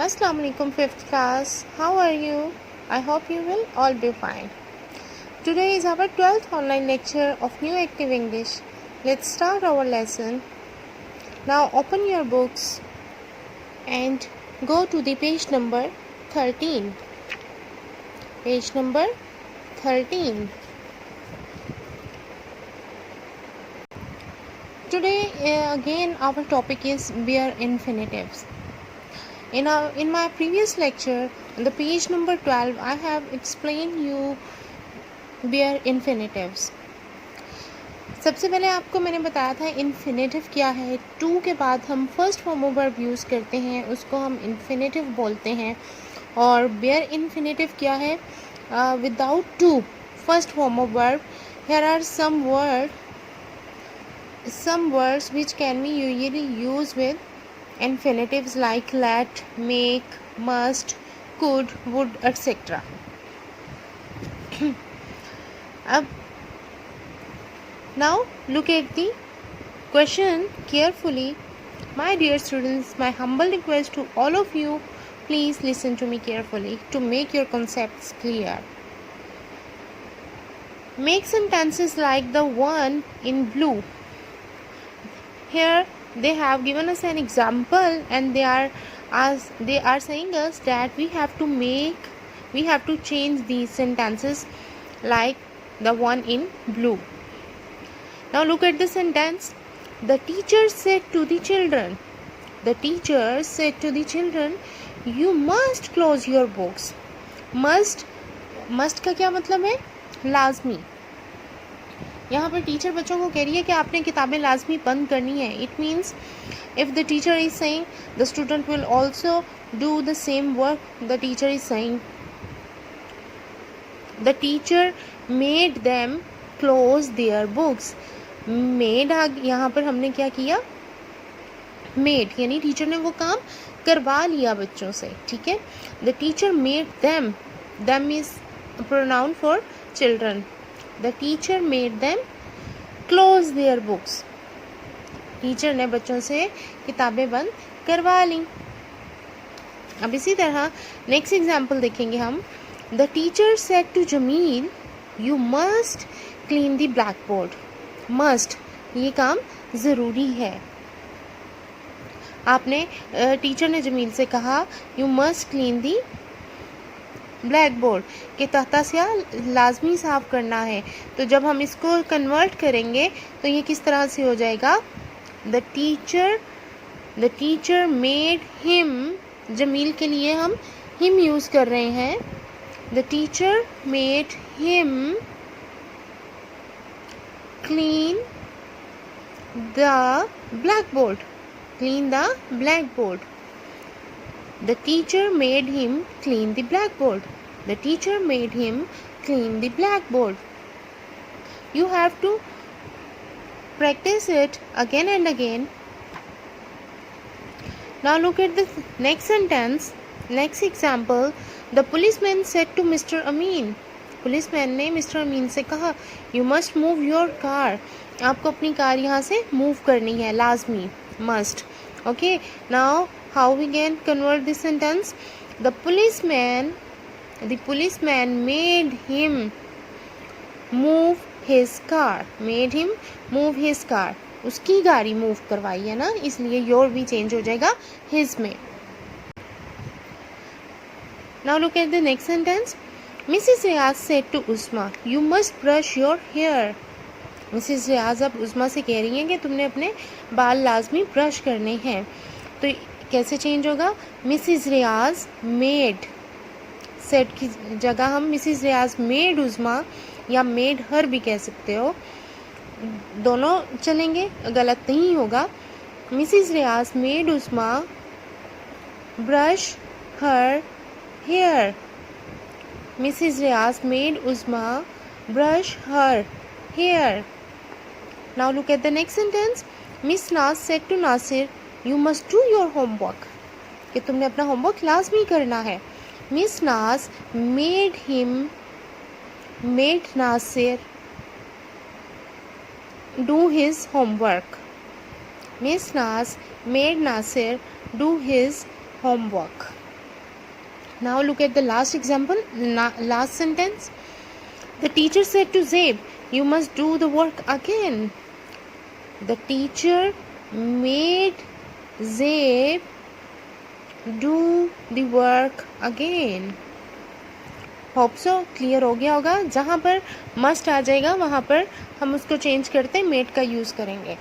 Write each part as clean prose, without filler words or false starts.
Assalamu alaikum 5th class. How are you? I hope you will all be fine. Today is our 12th online lecture of New Active English. Let's start our lesson. Now open your books and go to the page number 13. Page number 13. Today again our topic is bare infinitives. In my previous lecture, on the page number 12, I have explained you bare infinitives. सबसे पहले आपको मैंने बताया था infinitive क्या है. To के बाद हम first form of verb use करते हैं, उसको हम इन्फिनेटिव बोलते हैं. और बेयर इन्फिनेटिव क्या है? Without to first form of verb, here are some words which can be usually used with infinitives like let, make, must, could, would, etc. Now look at the question carefully. My dear students, my humble request to all of you, please listen to me carefully to make your concepts clear. Make sentences like the one in blue. Here they have given us an example and they are saying us that we have to change these sentences like the one in blue. Now look at the sentence. The teacher said to the children. The teacher said to the children, you must close your books. Must का क्या मतलब है? लाजमी. यहाँ पर teacher बच्चों को कह रही है कि आपने किताबें लाजमी बंद करनी है. It means if the teacher is saying the student will also do the same work the teacher is saying. The teacher made them close their books. Made यहाँ पर हमने क्या किया? मेड यानी टीचर ने वो काम करवा लिया बच्चों से. ठीक है. The teacher made them. Them is pronoun for children. The teacher made them close their books. Teacher ने बच्चों से किताबें बंद करवा ली. अब इसी तरह नेक्स्ट एग्जाम्पल देखेंगे हम. The teacher said to Jamil, you must clean the blackboard. Must ये काम ज़रूरी है. आपने टीचर ने जमील से कहा you must clean the black board के तख्ता स्याह लाजमी साफ़ करना है. तो जब हम इसको कन्वर्ट करेंगे तो ये किस तरह से हो जाएगा? The teacher made him. Jameel के लिए हम हिम यूज़ कर रहे हैं. The teacher made him clean the blackboard. Clean the blackboard. The teacher made him clean the blackboard. The teacher made him clean the blackboard. You have to practice it again and again. Now look at the next sentence. Next example. The policeman said to Mr. Amin. Policeman ने mister अमीन से कहा You must move your car. आपको अपनी car यहाँ से move करनी है. लाजमी. Must. Okay. Now how we can convert this sentence? The policeman made him move his car. Made him move his car. उसकी गाड़ी मूव करवाई है ना, इसलिए योर भी चेंज हो जाएगा his में. Now look at the next sentence. Mrs. Riaz said to Usma, you must brush your hair. Mrs. Riaz अब उस्मा से कह रही हैं कि तुमने अपने बाल लाजमी ब्रश करने हैं. तो कैसे चेंज होगा? Mrs Riaz made. सेट की जगह हम मिसिज़ रियाज मेड उज़मा या मेड हर भी कह सकते हो. दोनों चलेंगे, गलत नहीं होगा. Mrs Riaz made Uzma brush her hair. Mrs Riaz made Uzma brush her hair. Now look at the next sentence. Miss Naz said to Nasir You must do your homework. कि तुमने अपना होमवर्क लाजमी करना है. Miss Naaz made Nasir do his homework. Miss Naz made Nasir do his homework. Now look at the last example, last sentence. The teacher said to Zaid, you must do the work again. The teacher made Zaid do the work again. Hope so clear हो गया होगा. जहाँ पर must आ जाएगा वहाँ पर हम उसको चेंज करते मेड का यूज़ करेंगे.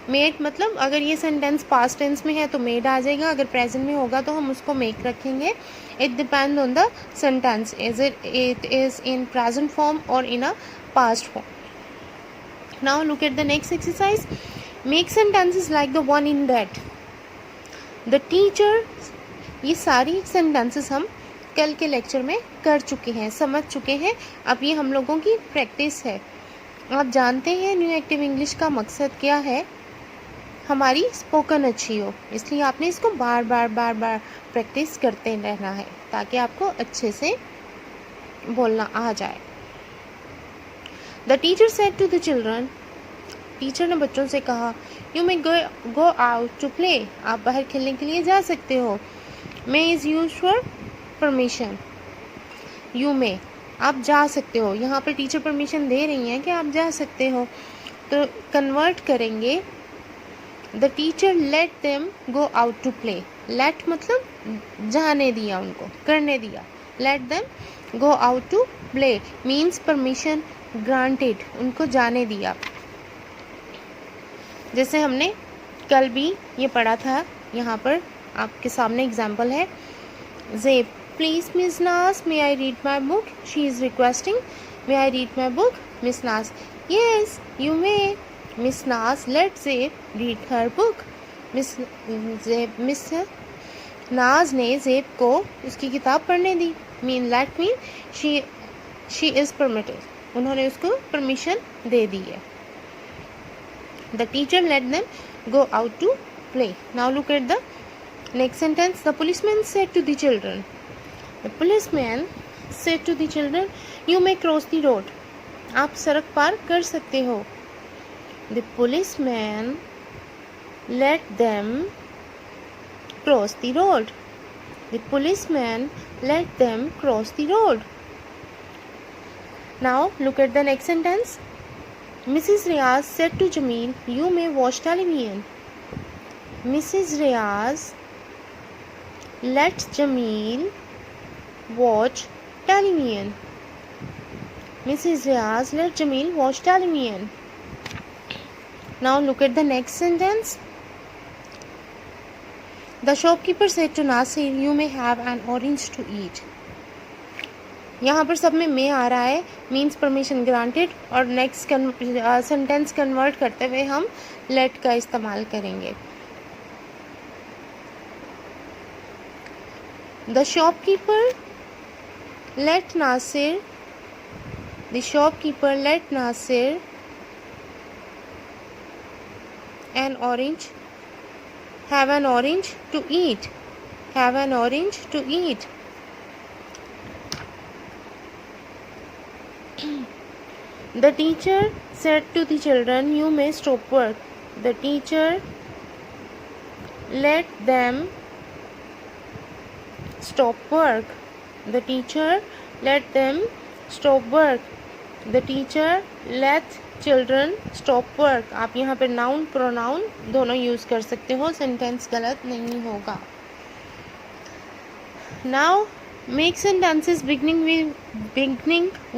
मेड मतलब अगर ये सेंटेंस पास्ट टेंस में है तो मेड आ जाएगा, अगर प्रेजेंट में होगा तो हम उसको मेक रखेंगे. It depend on the sentence, is it is in present form और in a past form. Now look at the next exercise. Make sentences like the one in that. The teacher, ये सारी sentences हम कल के lecture में कर चुके हैं, समझ चुके हैं. अब ये हम लोगों की प्रैक्टिस है. आप जानते हैं न्यू एक्टिव इंग्लिश का मकसद क्या है, हमारी स्पोकन अच्छी हो, इसलिए आपने इसको बार बार प्रैक्टिस करते रहना है ताकि आपको अच्छे से बोलना आ जाए. The teacher said to the children, teacher ने बच्चों से कहा, you may go out to play, आप बाहर खेलने के लिए जा सकते हो. May is use for permission. You may, आप जा सकते हो, यहाँ पर टीचर परमिशन दे रही हैं कि आप जा सकते हो, तो कन्वर्ट करेंगे. The teacher let them go out to play. Let मतलब जाने दिया, उनको करने दिया. Let them go out to play means permission granted, उनको जाने दिया. जैसे हमने कल भी ये पढ़ा था, यहाँ पर आपके सामने एग्जाम्पल है. ज़ेब, please Miss Naz, may I read my book. She is requesting, may I read my book. Miss Naz, yes you may. Miss Naz let Zeb read her book. Miss Naz ने ज़ेब को उसकी किताब पढ़ने दी. Let mean she is permitted, उन्होंने उसको permission दे दी है. The teacher let them go out to play. Now look at the next sentence. The policeman said to the children. The policeman said to the children, you may cross the road. आप सड़क पार कर सकते हो. The policeman let them cross the road. The policeman let them cross the road. Now look at the next sentence. Mrs. Riaz said to Jamil, you may watch television. Mrs. Riaz let Jamil watch television. Mrs. Riaz let Jamil watch television. Now look at the next sentence. The shopkeeper said to Nasir, you may have an orange to eat. यहाँ पर सब में मे आ रहा है, means permission granted, और next sentence convert करते हुए हम लेट का इस्तेमाल करेंगे. The shopkeeper let Nasir, the shopkeeper let Nasir an orange, have an orange to eat, have an orange to eat. The teacher said to the children, you may stop work. The teacher let them stop work. The teacher let them stop work. The teacher let children stop work. आप यहाँ पर noun pronoun दोनों use कर सकते हो, sentence गलत नहीं होगा. Now make sentences beginning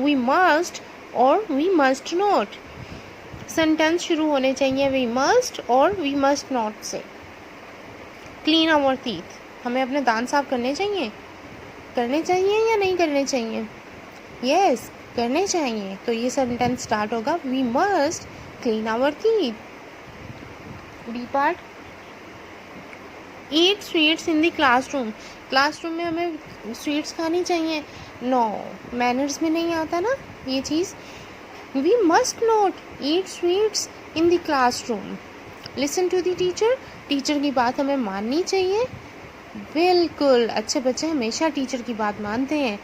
we must और we must not. सेंटेंस शुरू होने चाहिए we must और we must not से. क्लीन आवर टीथ, हमें अपने दांत साफ करने चाहिए या नहीं करने चाहिए? यस, करने चाहिए. तो ये सेंटेंस स्टार्ट होगा we must clean our teeth. B part, eat sweets in the classroom. Classroom में हमें स्वीट्स खानी चाहिए? नो, मैनर्स में नहीं आता ना ये चीज़. We must not eat sweets in the classroom. Listen to the teacher, teacher की बात हमें माननी चाहिए. बिल्कुल, अच्छे बच्चे हमेशा टीचर की बात मानते हैं,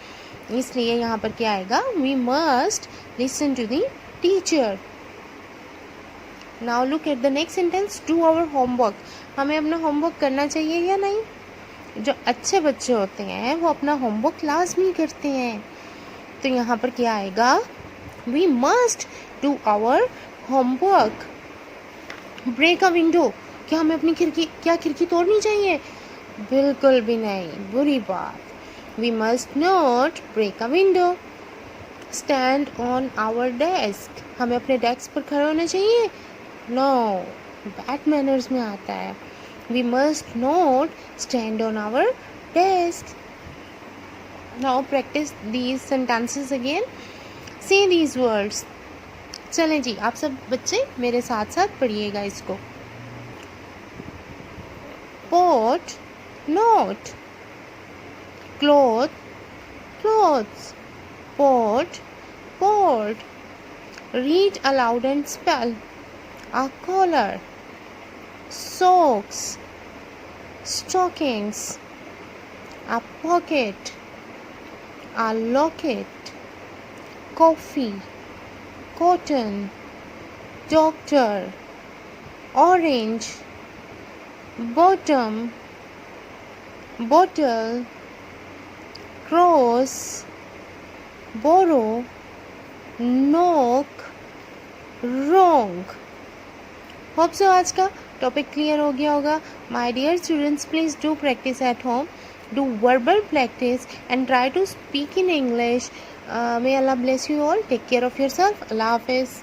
इसलिए यहाँ पर क्या आएगा? We must listen to the teacher. Now look at the next sentence. Do our homework, हमें अपना होमवर्क करना चाहिए या नहीं? जो अच्छे बच्चे होते हैं वो अपना होमवर्क लाजमी करते हैं। तो यहाँ पर क्या आएगा, we must do our homework. Break a window, क्या हमें अपनी खिड़की तोड़नी चाहिए? बिल्कुल भी नहीं, बुरी बात। We must not break a window. Stand on our desk, हमें अपने डेस्क पर खड़े होना चाहिए? नो, बैड मैनर्स में आता है। We must not stand on our desk. Now practice these sentences again, say these words. चलें जी, आप सब बच्चे मेरे साथ साथ पढ़िएगा इसको। Pot, not. Cloth, clothes. Pot, pot. Read aloud and spell. A collar, socks, stockings. A pocket, a locket. Coffee, cotton, doctor. Orange, bottom, bottle. Cross, borrow, knock, wrong. Hope so आज का टॉपिक क्लियर हो गया होगा। My dear students, please do practice at home, do verbal practice and try to speak in English. May Allah bless you all. Take care of yourself. Allah Hafiz.